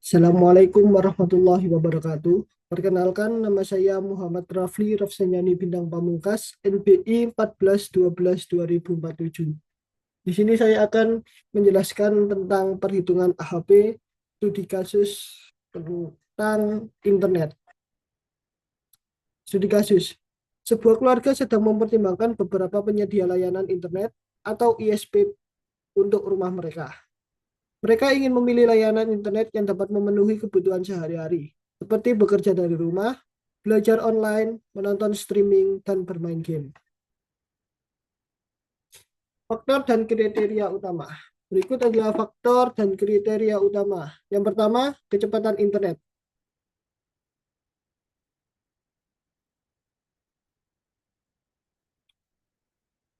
Assalamualaikum warahmatullahi wabarakatuh. Perkenalkan, nama saya Muhammad Rafli Rafsanyani Bintang Pamungkas, NBI 14-12-2047. Di sini saya akan menjelaskan tentang perhitungan AHP studi kasus tentang internet. Studi kasus. Sebuah keluarga sedang mempertimbangkan beberapa penyedia layanan internet atau ISP untuk rumah mereka. Mereka ingin memilih layanan internet yang dapat memenuhi kebutuhan sehari-hari, seperti bekerja dari rumah, belajar online, menonton streaming, dan bermain game. Faktor dan kriteria utama. Berikut adalah faktor dan kriteria utama. Yang pertama, kecepatan internet.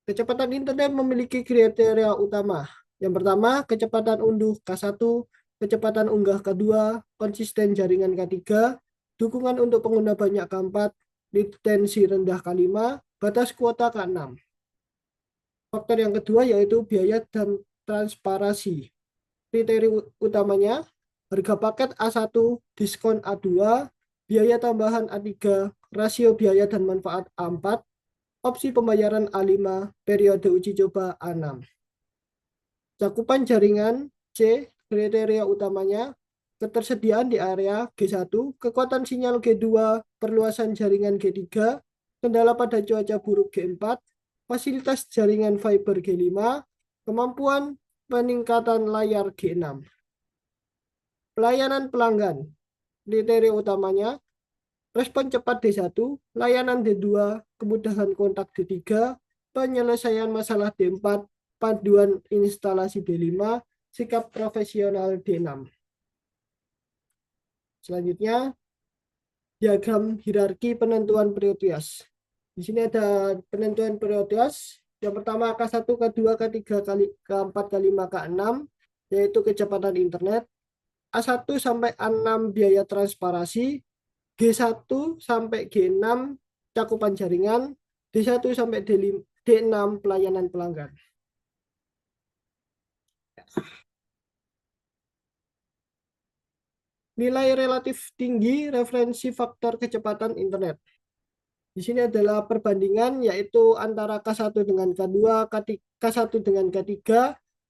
Kecepatan internet memiliki kriteria utama. Yang pertama, kecepatan unduh K1, kecepatan unggah K2, konsisten jaringan K3, dukungan untuk pengguna banyak K4, latensi rendah K5, batas kuota K6. Faktor yang kedua yaitu biaya dan transparansi. Kriteria utamanya, harga paket A1, diskon A2, biaya tambahan A3, rasio biaya dan manfaat A4, opsi pembayaran A5, periode uji coba A6. Cakupan jaringan C, kriteria utamanya, ketersediaan di area G1, kekuatan sinyal G2, perluasan jaringan G3, kendala pada cuaca buruk G4, fasilitas jaringan fiber G5, kemampuan peningkatan layar G6. Pelayanan pelanggan, kriteria utamanya, respon cepat D1, layanan D2, kemudahan kontak D3, penyelesaian masalah D4, panduan instalasi D5, sikap profesional D6. Selanjutnya, diagram hierarki penentuan prioritas. Di sini ada penentuan prioritas. Yang pertama K1, K2, K3, K4, K5, K6, yaitu kecepatan internet. A1 sampai A6 biaya transparansi, G1 sampai G6 cakupan jaringan, D1 sampai D6 pelayanan pelanggan. Nilai relatif tinggi referensi faktor kecepatan internet. Di sini adalah perbandingan yaitu antara K1 dengan K2, K1 dengan K3,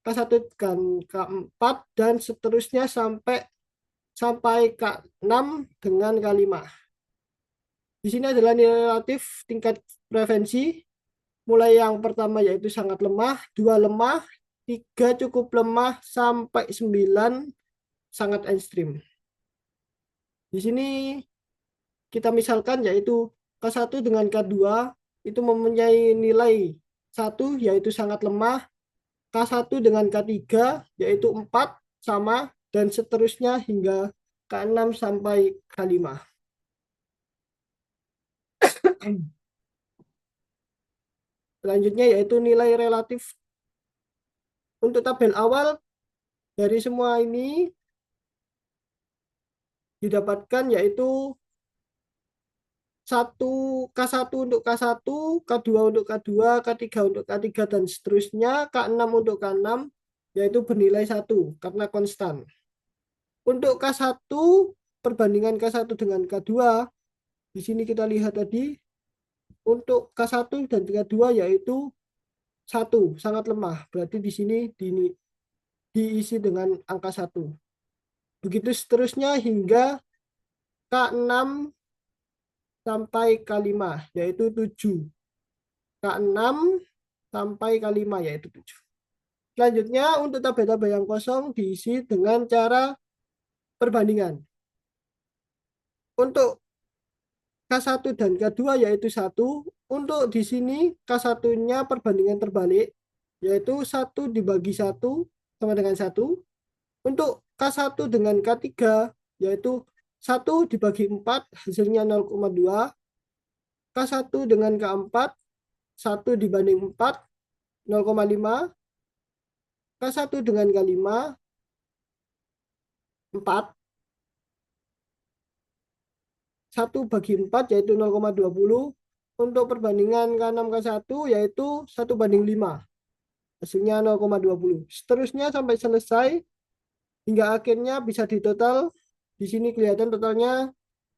K1 dengan K4 dan seterusnya sampai K6 dengan K5. Di sini adalah nilai relatif tingkat preferensi. Mulai yang pertama yaitu sangat lemah, 2 lemah, 3 cukup lemah, sampai 9 sangat ekstrim. Di sini kita misalkan yaitu K1 dengan K2 itu mempunyai nilai 1 yaitu sangat lemah, K1 dengan K3 yaitu 4 sama, dan seterusnya hingga K6 sampai K5. Selanjutnya yaitu nilai relatif. Untuk tabel awal dari semua ini didapatkan yaitu K1 untuk K1, K2 untuk K2, K3 untuk K3, dan seterusnya, K6 untuk K6, yaitu bernilai 1 karena konstan. Untuk K1, perbandingan K1 dengan K2, di sini kita lihat tadi, untuk K1 dan K2 yaitu 1, sangat lemah. Berarti di sini diisi dengan angka 1. Begitu seterusnya hingga K6 sampai K5, yaitu 7. K6 sampai K5, yaitu 7. Selanjutnya, untuk tabel-tabel yang kosong diisi dengan cara perbandingan. Untuk K1 dan K2 yaitu 1. Untuk di sini K1-nya perbandingan terbalik, yaitu 1 dibagi 1 sama dengan 1. Untuk K1 dengan K3 yaitu 1 dibagi 4 hasilnya 0,2. K1 dengan K4 1 dibanding 4 0,5. K1 dengan K5 4. 1 bagi 4 yaitu 0,20. Untuk perbandingan K6 K1 yaitu 1 banding 5. Hasilnya 0,20. Seterusnya sampai selesai hingga akhirnya bisa ditotal Di sini kelihatan totalnya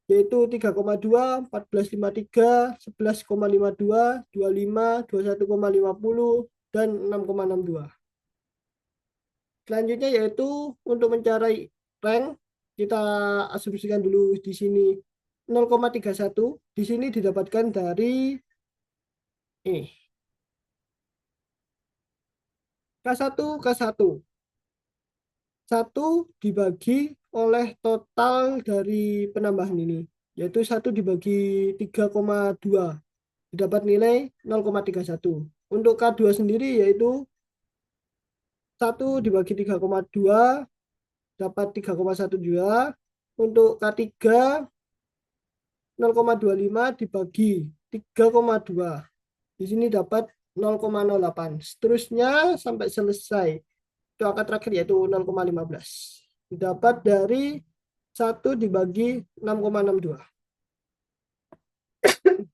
yaitu 3,2, 14,53, 11,52, 25, 21,50, dan 6,62. Selanjutnya yaitu untuk mencari rank, kita asumsikan dulu di sini 0,31. Di sini didapatkan dari ini K1 K1. 1 dibagi oleh total dari penambahan ini, yaitu 1 dibagi 3,2, didapat nilai 0,31. Untuk K2 sendiri yaitu 1 dibagi 3,2 dapat 3,1 juga. Untuk K3 0,25 dibagi 3,2. Di sini dapat 0,08. Seterusnya sampai selesai. Itu angka terakhir yaitu 0,15. Didapat dari 1 dibagi 6,62.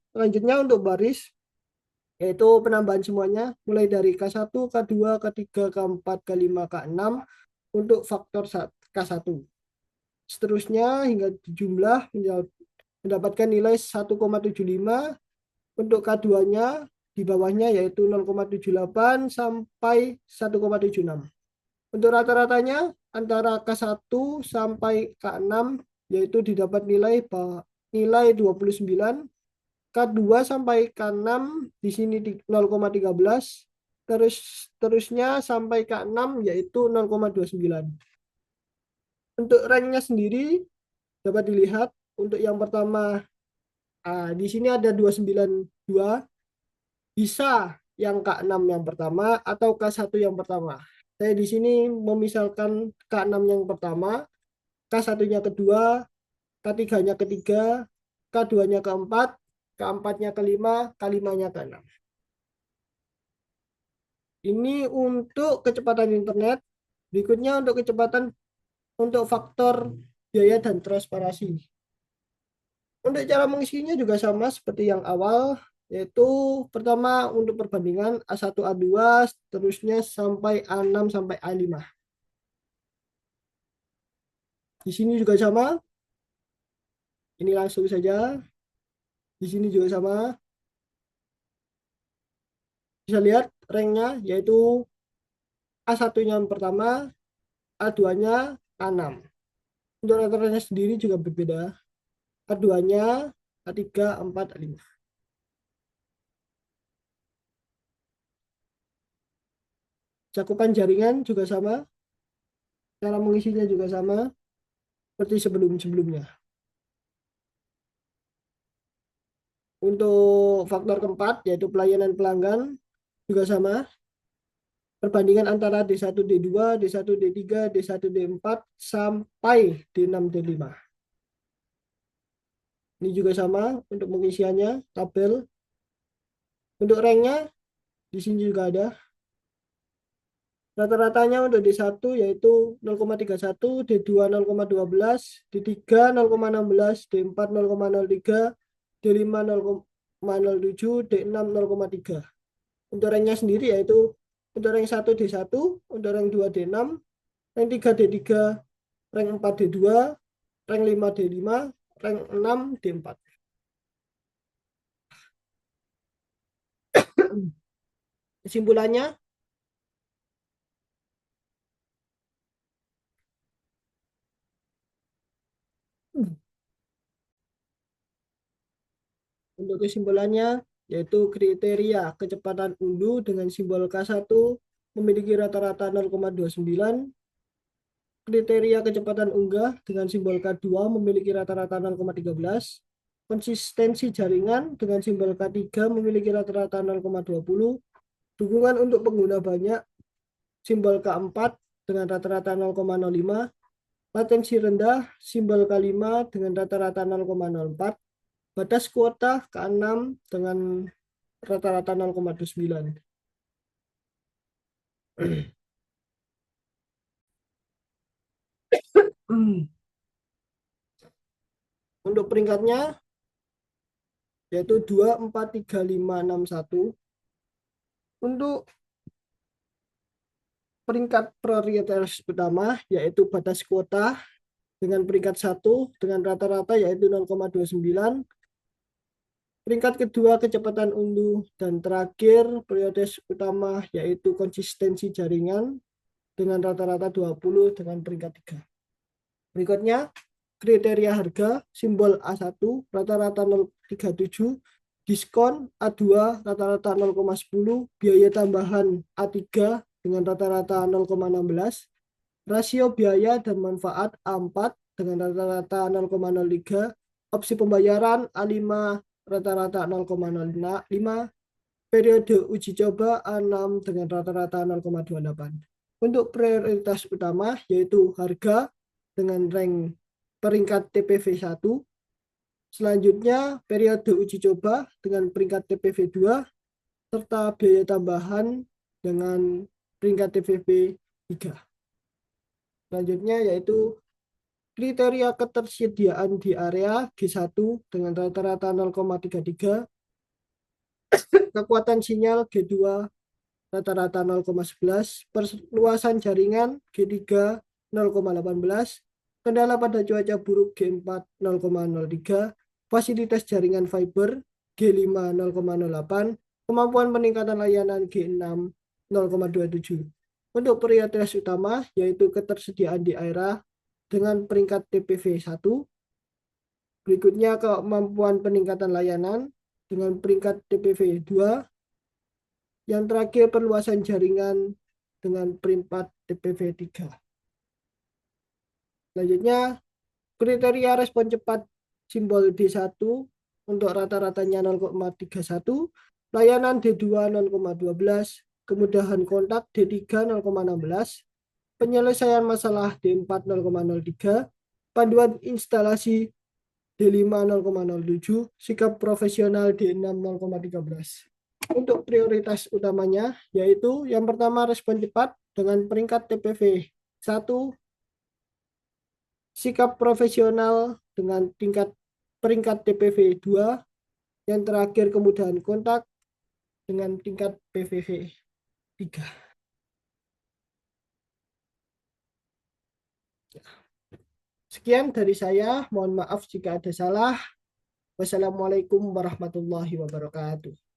Selanjutnya untuk baris, yaitu penambahan semuanya mulai dari K1, K2, K3, K4, K5, K6 untuk faktor K1. Seterusnya hingga dijumlah mendapatkan nilai 1,75. Untuk K2-nya di bawahnya yaitu 0,78 sampai 1,76. Untuk rata-ratanya antara K1 sampai K6 yaitu didapat nilai 29. K2 sampai K6 di sini 0,13. Terusnya sampai K6 yaitu 0,29. Untuk ranknya sendiri dapat dilihat untuk yang pertama di sini ada 292, bisa yang K6 yang pertama atau K1 yang pertama. Saya di sini memisalkan K6 yang pertama, K1-nya kedua, K3-nya ketiga, K2-nya keempat, K4-nya kelima, K5-nya keenam. Ini untuk kecepatan internet. Berikutnya untuk kecepatan untuk faktor biaya dan transparansi. Untuk cara mengisinya juga sama seperti yang awal, yaitu pertama untuk perbandingan A1, A2, seterusnya sampai A6 sampai A5. Di sini juga sama. Ini langsung saja. Di sini juga sama. Bisa lihat ranknya yaitu A1-nya yang pertama, A2-nya A6. Untuk rata-ratanya sendiri juga berbeda. A2-nya A3, A4, A5. Cakupan jaringan juga sama. Cara mengisinya juga sama seperti sebelum-sebelumnya. Untuk faktor keempat, yaitu pelayanan pelanggan, juga sama. Perbandingan antara D1, D2, D1, D3, D1, D4, sampai D6, D5. Ini juga sama untuk pengisiannya, tabel. Untuk ranknya, di sini juga ada. Rata-ratanya untuk D1 yaitu 0,31, D2 0,12, D3 0,16, D4 0,03, D5 0,07, D6 0,3. Untuk ranknya sendiri yaitu untuk rank 1 D1, untuk rank 2 D6, rank 3 D3, rank 4 D2, rank 5 D5, rank 6 D4. Kesimpulannya, untuk kesimpulannya yaitu kriteria kecepatan unduh dengan simbol K1 memiliki rata-rata 0,29, kriteria kecepatan unggah dengan simbol K2 memiliki rata-rata 0,13, konsistensi jaringan dengan simbol K3 memiliki rata-rata 0,20, dukungan untuk pengguna banyak simbol K4 dengan rata-rata 0,05, latensi rendah simbol K5 dengan rata-rata 0,04, batas kuota K6 dengan rata-rata 0,29. Untuk peringkatnya yaitu 2, 4, 3, 5, 6, 1. Untuk peringkat prioritas utama yaitu batas kuota dengan peringkat 1 dengan rata-rata yaitu 0,29. Peringkat kedua kecepatan unduh, dan terakhir prioritas utama yaitu konsistensi jaringan dengan rata-rata 20 dengan peringkat 3. Berikutnya kriteria harga, simbol A1 rata-rata 0,37, diskon A2 rata-rata 0,10, biaya tambahan A3 dengan rata-rata 0,16, rasio biaya dan manfaat A4 dengan rata-rata 0,03, opsi pembayaran A5 rata-rata 0,05, periode uji coba A6 dengan rata-rata 0,28. Untuk prioritas utama yaitu harga dengan rank peringkat TPV 1, selanjutnya periode uji coba dengan peringkat TPV 2, serta biaya tambahan dengan peringkat TPV 3. Selanjutnya yaitu kriteria ketersediaan di area G1 dengan rata-rata 0,33, kekuatan sinyal G2 rata-rata 0,11, perluasan jaringan G3 0,18, kendala pada cuaca buruk G4 0,03, fasilitas jaringan fiber G5 0,08, kemampuan peningkatan layanan G6 0,27. Untuk prioritas utama yaitu ketersediaan di area dengan peringkat TPV 1, berikutnya kemampuan peningkatan layanan dengan peringkat TPV 2, yang terakhir perluasan jaringan dengan peringkat TPV 3. Selanjutnya kriteria respon cepat, simbol D1 untuk rata-ratanya 0,31, layanan D2 0,12, kemudahan kontak D3 0,16, penyelesaian masalah D4 0,03, panduan instalasi D5 0,07, sikap profesional D6 0,13. Untuk prioritas utamanya yaitu yang pertama respon cepat dengan peringkat TPV 1, sikap profesional dengan peringkat TPV 2, yang terakhir kemudahan kontak dengan tingkat PVV 3. Sekian dari saya, mohon maaf jika ada salah. Wassalamualaikum warahmatullahi wabarakatuh.